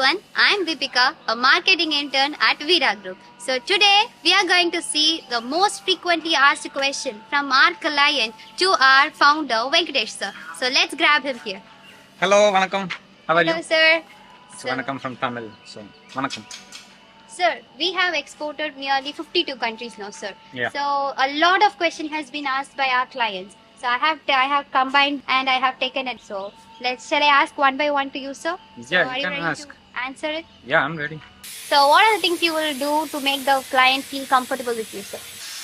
everyone, I am Deepika, a marketing intern at Veera Group. So today we are going to see the most frequently asked question from our client to our founder Venkatesh Sir. So let's grab him here. Hello, Vanakkam. How are Hello you? sir. It's Vanakkam from Tamil. So, Vanakkam. Sir, we have exported nearly 52 countries now, sir. Yeah. So a lot of question has been asked by our clients. So I have combined and I have taken it. So shall I ask one by one to you, sir? So Yeah, are you you can ready ask. to answer it? Yeah, I'm ready. So what are the things you will do to make the client feel comfortable with you, sir?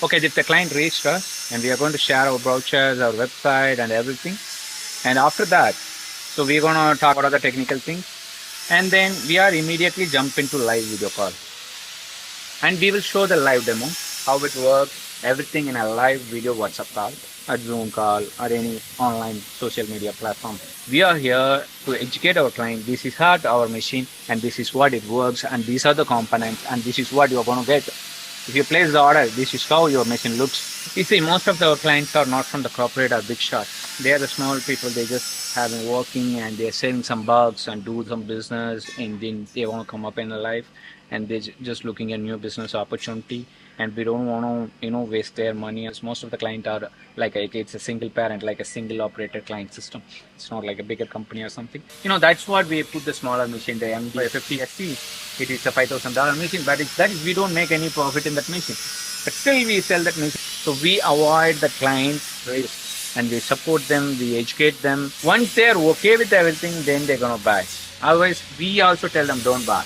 Okay, if the client reached us and we are going to share our brochures, our website and everything. And after that, so we're going to talk about the technical things. And then we are immediately jump into live video call. And we will show the live demo, how it works, everything in a live video WhatsApp call, a Zoom call, or any online social media platform. We are here to educate our client. This is how our machine, and this is what it works, and these are the components, and this is what you're going to get. If you place the order, this is how your machine looks. You see, most of our clients are not from the corporate or big shops. They are the small people. They just have been working and they're selling some bugs and do some business, and then they want to come up in their life, and they're just looking at new business opportunity. And we don't want to, waste their money. As most of the clients are it's a single parent, like a single operator client system. It's not like a bigger company or something. That's what we put the smaller machine, the MD50 SC. It is a $5,000 machine, but we don't make any profit in that machine. But still we sell that machine. So we avoid the client's risk and we support them, we educate them. Once they're okay with everything, then they're going to buy. Otherwise, we also tell them don't buy.